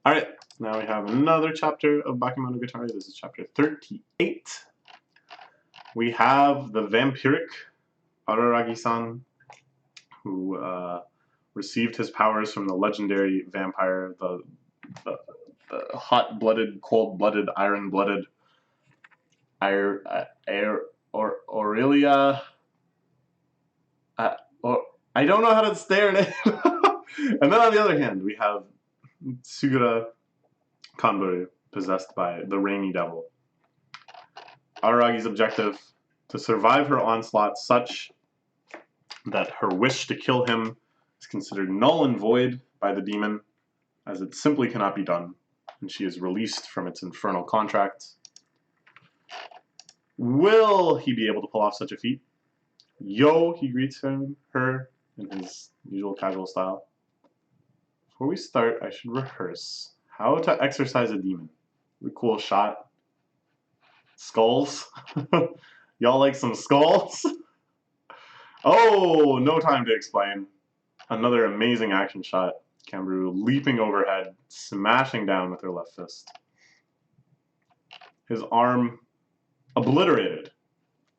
Alright, now we have another chapter of Bakemonogatari. This is chapter 38. We have the vampiric Araragi-san, who received his powers from the legendary vampire, the hot-blooded, cold-blooded, iron-blooded Aurelia. I don't know how to say her name. And then on the other hand, we have Sugura Kanburu, possessed by the Rainy Devil. Araragi's objective: to survive her onslaught such that her wish to kill him is considered null and void by the demon, as it simply cannot be done, and she is released from its infernal contract. Will he be able to pull off such a feat? Yo, he greets her in his usual casual style. Before we start, I should rehearse how to exorcise a demon. A cool shot. Skulls. Y'all like some skulls? Oh, no time to explain. Another amazing action shot. Kanburu leaping overhead, smashing down with her left fist. His arm obliterated,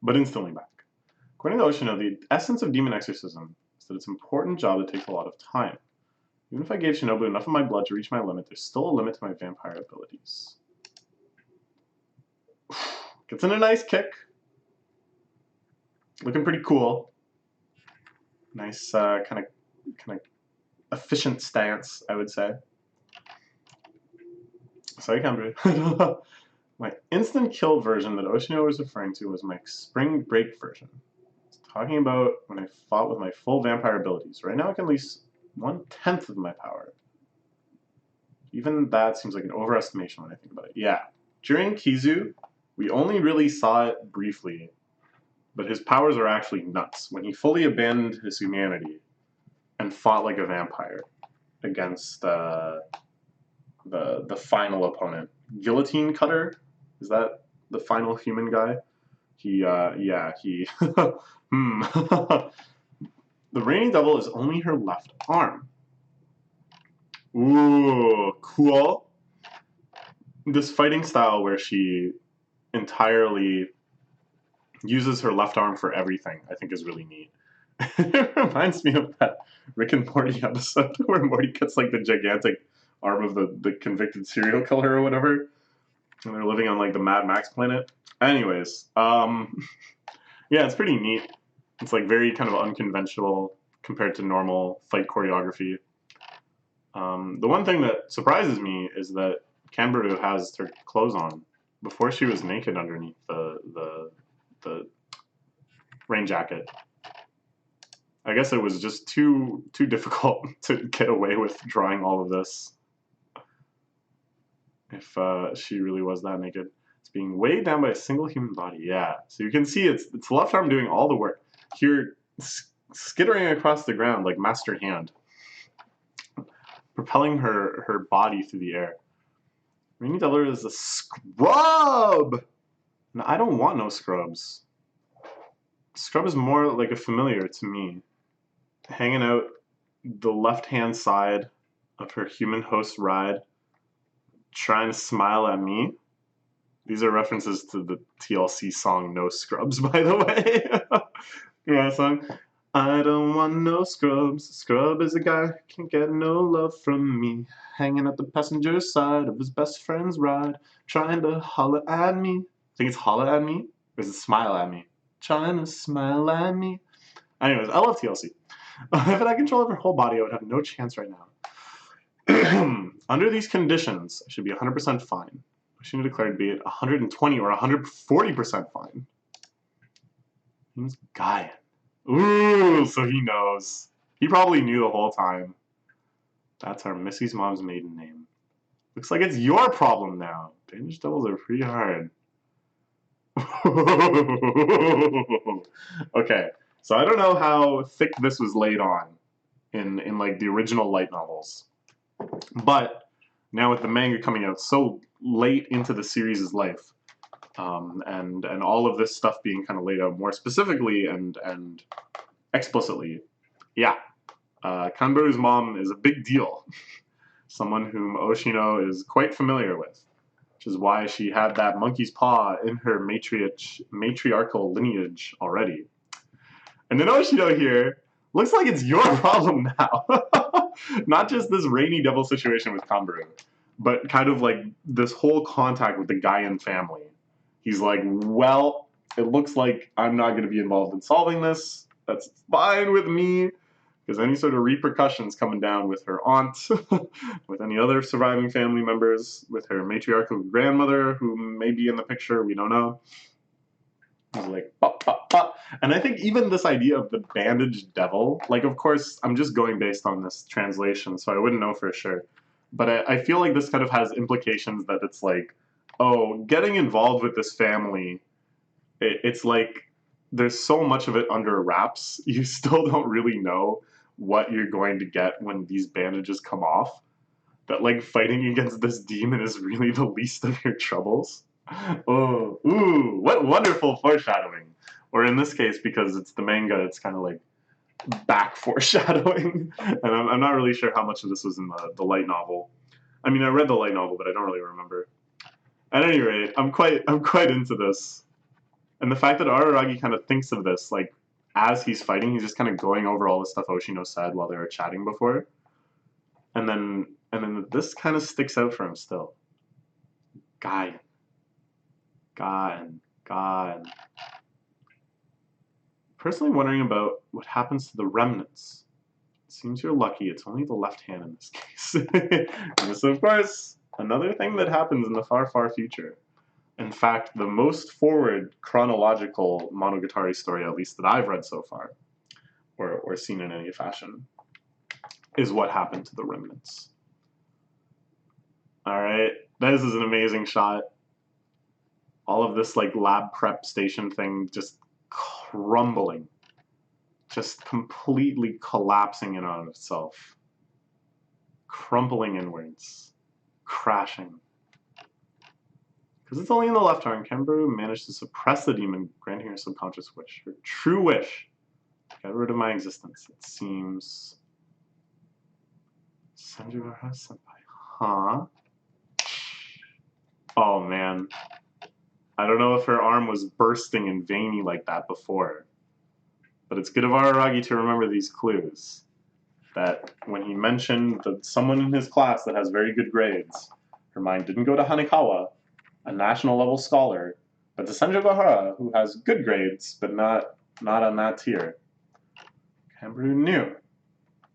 but instantly back. According to Oshino, the essence of demon exorcism is that it's an important job that takes a lot of time. Even if I gave Shinobu enough of my blood to reach my limit, there's still a limit to my vampire abilities. Gets in a nice kick. Looking pretty cool. Nice, kind of efficient stance, I would say. Sorry, Kanburu. My instant kill version that Oshino was referring to was my spring break version. Talking about when I fought with my full vampire abilities. Right now I can release 1/10 of my power. Even that seems like an overestimation when I think about it. Yeah. During Kizu, we only really saw it briefly, but his powers are actually nuts. When he fully abandoned his humanity and fought like a vampire against the final opponent. Guillotine Cutter? Is that the final human guy? The Rainy Devil is only her left arm. Ooh, cool. This fighting style where she entirely uses her left arm for everything, I think is really neat. It reminds me of that Rick and Morty episode where Morty gets like the gigantic arm of the convicted serial killer or whatever, and they're living on like the Mad Max planet. Anyways, yeah, it's pretty neat. It's like very kind of unconventional compared to normal fight choreography. The one thing that surprises me is that Kanburu has her clothes on. Before she was naked underneath the rain jacket. I guess it was just too difficult to get away with drawing all of this. If she really was that naked. It's being weighed down by a single human body. Yeah. So you can see it's left arm doing all the work. Here, skittering across the ground like Master Hand. Propelling her body through the air. Rainy Devil is a scrub! No, I don't want no scrubs. Scrub is more like a familiar to me. Hanging out the left-hand side of her human host ride, trying to smile at me. These are references to the TLC song No Scrubs, by the way. You know that song? I don't want no scrubs. Scrub is a guy who can't get no love from me. Hanging at the passenger side of his best friend's ride, trying to holler at me. I think it's holler at me, or is it smile at me? Trying to smile at me. Anyways, I love TLC. If I had control of her whole body, I would have no chance right now. Under these conditions, I should be 100% fine. I should have declared be it 120 or 140% fine. He's Guyan. Ooh, so he knows. He probably knew the whole time. That's our Missy's mom's maiden name. Looks like it's your problem now. Danish devils are pretty hard. Okay, so I don't know how thick this was laid on in like the original light novels. But now with the manga coming out so late into the series' life, and all of this stuff being kind of laid out more specifically and explicitly, yeah, Kanburu's mom is a big deal. someone whom Oshino is quite familiar with, which is why she had that monkey's paw in her matriarchal lineage already. And then Oshino here looks like it's your problem now. Not just this rainy devil situation with Kambaru, but kind of like this whole contact with the Gaian family. He's like, well, it looks like I'm not going to be involved in solving this. That's fine with me. Because any sort of repercussions coming down with her aunt, with any other surviving family members, with her matriarchal grandmother, who may be in the picture, we don't know. He's like, pop, pop, pop. And I think even this idea of the bandaged devil, like, of course, I'm just going based on this translation, so I wouldn't know for sure. But I feel like this kind of has implications that it's like, oh, getting involved with this family, it's like there's so much of it under wraps. You still don't really know what you're going to get when these bandages come off. That like fighting against this demon is really the least of your troubles. Oh, ooh, what wonderful foreshadowing. Or in this case, because it's the manga, it's kind of like back foreshadowing. And I'm not really sure how much of this was in the light novel. I mean, I read the light novel, but I don't really remember. At any rate, I'm quite into this. And the fact that Araragi kind of thinks of this, like, as he's fighting, he's just kind of going over all the stuff Oshino said while they were chatting before. And then this kind of sticks out for him still. Gain. Personally wondering about what happens to the remnants. It seems you're lucky it's only the left hand in this case. This, of course, another thing that happens in the far, far future. In fact, the most forward chronological Monogatari story, at least that I've read so far, or seen in any fashion, is what happened to the remnants. Alright, this is an amazing shot. All of this like lab prep station thing just crumbling. Just completely collapsing in on itself. Crumpling inwards. Crashing. Because it's only in the left arm, Kambaru managed to suppress the demon, granting her subconscious wish. Her true wish. Get rid of my existence. It seems... Sanjigahara-senpai. Huh? Oh, man. I don't know if her arm was bursting and veiny like that before. But it's good of Araragi to remember these clues. That when he mentioned that someone in his class that has very good grades, her mind didn't go to Hanekawa, a national level scholar, but to Senjogahara, who has good grades, but not on that tier. Kambaru knew.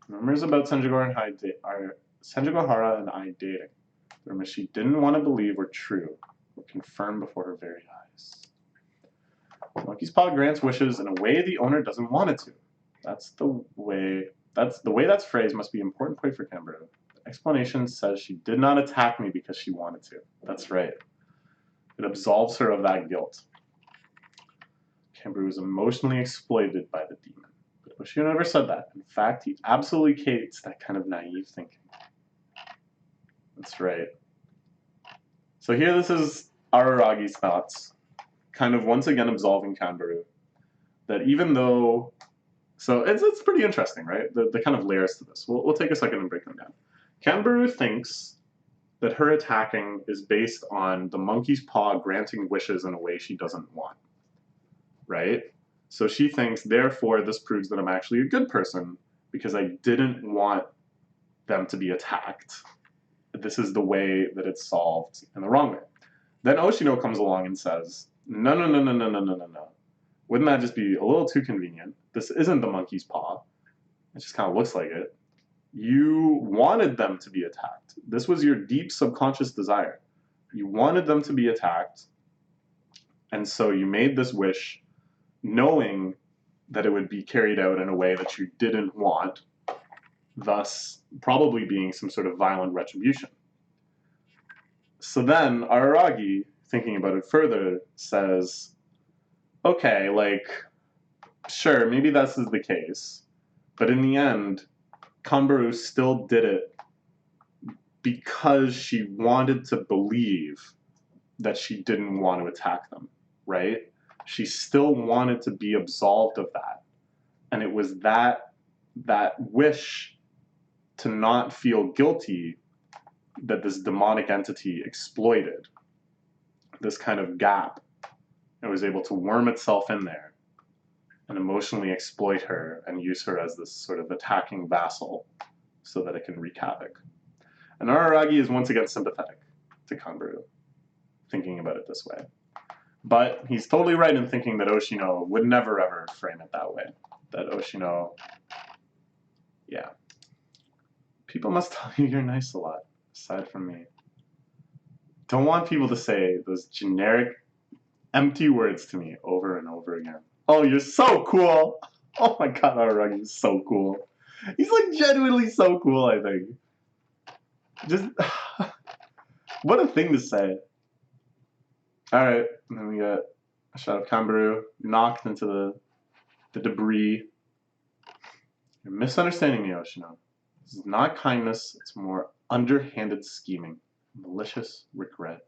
Rumors about Senjogahara and I dating. The rumors she didn't want to believe were true, were confirmed before her very eyes. Monkey's Paw grants wishes in a way the owner doesn't want it to. That's the way that's phrased must be an important point for Kambaru. The explanation says she did not attack me because she wanted to. That's right. It absolves her of that guilt. Kambaru was emotionally exploited by the demon. But Oshino never said that. In fact, he absolutely hates that kind of naive thinking. That's right. So here this is Araragi's thoughts, kind of once again absolving Kambaru. That even though... So it's pretty interesting, right? The kind of layers to this. We'll take a second and break them down. Kambaru thinks that her attacking is based on the monkey's paw granting wishes in a way she doesn't want, right? So she thinks, therefore, this proves that I'm actually a good person because I didn't want them to be attacked. This is the way that it's solved in the wrong way. Then Oshino comes along and says, no. Wouldn't that just be a little too convenient? This isn't the monkey's paw. It just kind of looks like it. You wanted them to be attacked. This was your deep subconscious desire. You wanted them to be attacked, and so you made this wish knowing that it would be carried out in a way that you didn't want, thus probably being some sort of violent retribution. So then Araragi, thinking about it further, says, okay, like, sure, maybe this is the case, but in the end, Kambaru still did it because she wanted to believe that she didn't want to attack them, right? She still wanted to be absolved of that. And it was that wish to not feel guilty that this demonic entity exploited this kind of gap and was able to worm itself in there and emotionally exploit her and use her as this sort of attacking vassal so that it can wreak havoc. And Araragi is once again sympathetic to Kanbaru, thinking about it this way. But he's totally right in thinking that Oshino would never ever frame it that way. That Oshino, yeah. People must tell you you're nice a lot, aside from me. Don't want people to say those generic, empty words to me over and over again. Oh, you're so cool! Oh my god, Araragi is so cool. He's like genuinely so cool, I think. Just, what a thing to say. Alright, and then we got a shot of Kanbaru knocked into the debris. You're misunderstanding me, Oshino. This is not kindness, it's more underhanded scheming. Malicious regret.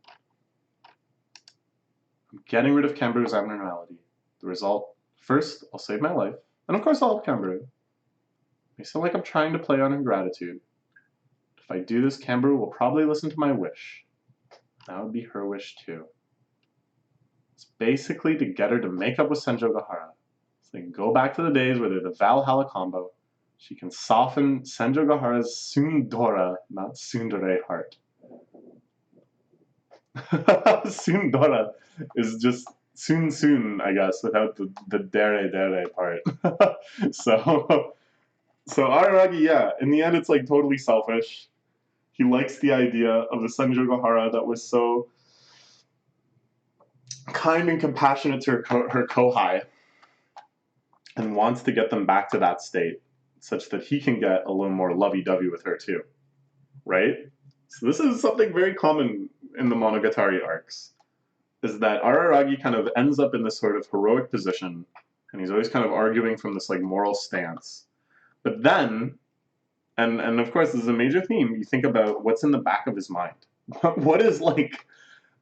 I'm getting rid of Kanbaru's abnormality. The result, first, I'll save my life, and of course I'll help Kanbaru. May sound like I'm trying to play on her gratitude. If I do this, Kanbaru will probably listen to my wish. That would be her wish too. It's basically to get her to make up with Senjogahara. So they can go back to the days where they're the Valhalla combo. She can soften Senjogahara's Sundora, not Tsundere heart. Sundora is just soon, I guess, without the dere part. So Araragi, yeah, in the end it's like totally selfish. He likes the idea of the Senjogahara that was so kind and compassionate to her kohai, and wants to get them back to that state, such that he can get a little more lovey-dovey with her too, right? So this is something very common in the Monogatari arcs, is that Araragi kind of ends up in this sort of heroic position, and he's always kind of arguing from this like moral stance. But then, and of course this is a major theme, you think about what's in the back of his mind. What is like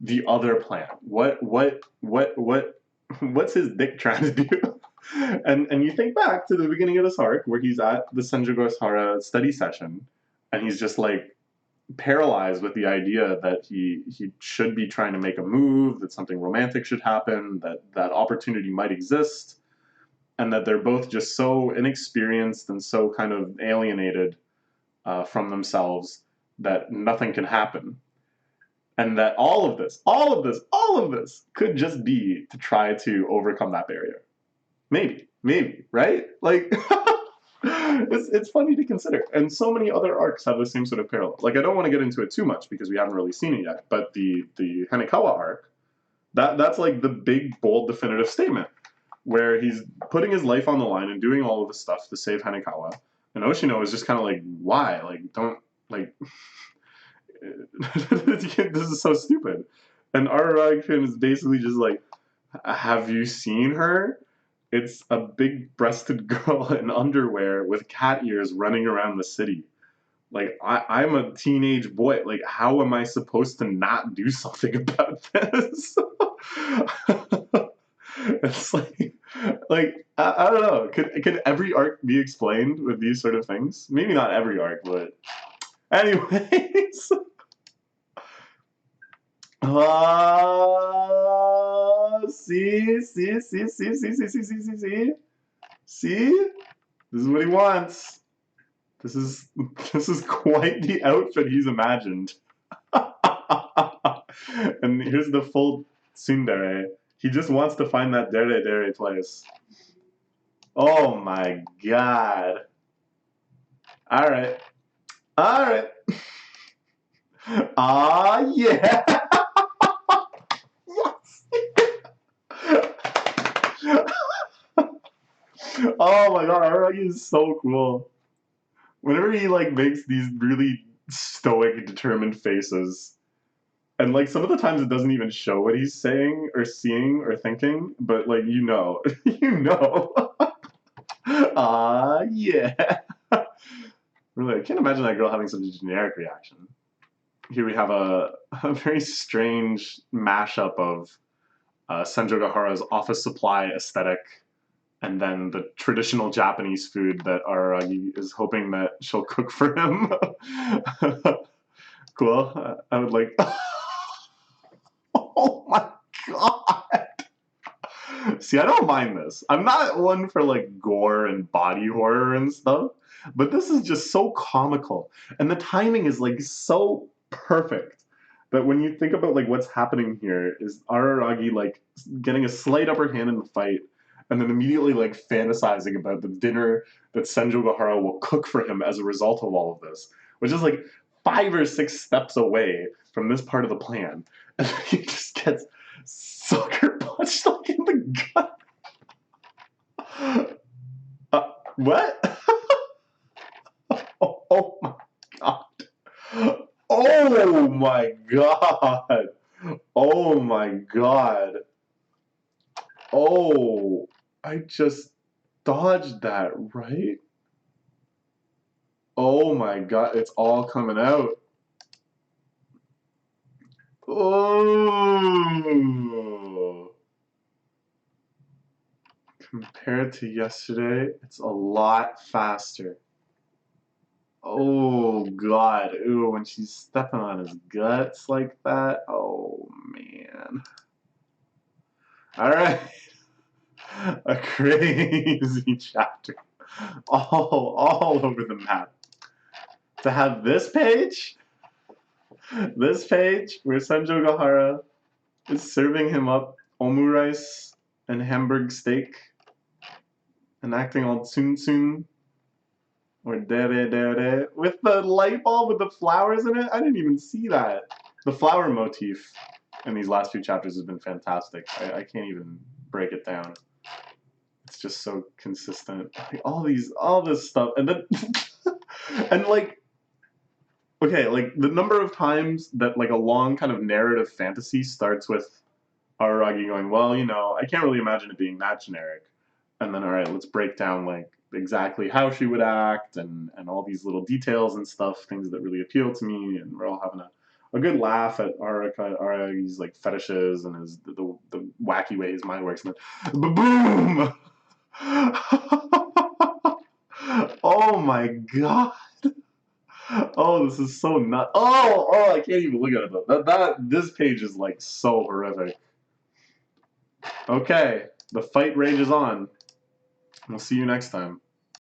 the other plan? What's his dick trying to do? And you think back to the beginning of this arc where he's at the Senjogahara study session, and he's just like paralyzed with the idea that he should be trying to make a move, that something romantic should happen, that opportunity might exist, and that they're both just so inexperienced and so kind of alienated from themselves that nothing can happen. And that all of this could just be to try to overcome that barrier. Maybe, right? Like, it's funny to consider. And so many other arcs have the same sort of parallel. Like, I don't want to get into it too much because we haven't really seen it yet, but the Hanekawa arc, that's like the big, bold, definitive statement where he's putting his life on the line and doing all of this stuff to save Hanekawa. And Oshino is just kind of like, why? Like, don't, like... this is so stupid. And Araragi is basically just like, have you seen her? It's a big-breasted girl in underwear with cat ears running around the city. Like, I'm a teenage boy. Like, how am I supposed to not do something about this? It's like I don't know. Could every arc be explained with these sort of things? Maybe not every arc, but anyways. See? See? This is what he wants. This is quite the outfit he's imagined. And here's the full tsundere. He just wants to find that dere place. Oh my god. Alright. Alright. Ah, yeah. Oh my god, Araragi is so cool. Whenever he like makes these really stoic, determined faces, and like some of the times it doesn't even show what he's saying or seeing or thinking, but like you know. Ah, yeah. Really, I can't imagine that girl having such a generic reaction. Here we have a very strange mashup of Senjogahara's office supply aesthetic and then the traditional Japanese food that Araragi is hoping that she'll cook for him. Cool. I would like. Oh my god. See, I don't mind this. I'm not one for like gore and body horror and stuff, but this is just so comical. And the timing is like so perfect that when you think about like what's happening here is Araragi like getting a slight upper hand in the fight and then immediately like fantasizing about the dinner that Senjo Gahara will cook for him as a result of all of this, which is like 5 or 6 steps away from this part of the plan. And he just gets sucker punched like in the gut. What? Oh my god. Oh my god. Oh my god. Oh, I just dodged that, right? Oh my god, it's all coming out. Oh. Compared to yesterday, it's a lot faster. Oh god, ooh, when she's stepping on his guts like that. Oh man. Alright. A crazy chapter. All over the map. To have this page where Sanjo Gahara is serving him up omurice and Hamburg steak and acting all tsum or dere with the light bulb with the flowers in it. I didn't even see that. The flower motif in these last few chapters has been fantastic. I can't even break it down. It's just so consistent. Like, all this stuff, and then and like, okay, like the number of times that like a long kind of narrative fantasy starts with Araragi going, well, you know, I can't really imagine it being that generic, and then all right, let's break down like exactly how she would act and all these little details and stuff, things that really appeal to me, and we're all having a good laugh at Aragi's like fetishes and his the wacky way his mind works, and then boom. Oh my god. Oh, this is so nut. Oh, I can't even look at it. This page is like so horrific. Okay, the fight rages on. We'll see you next time.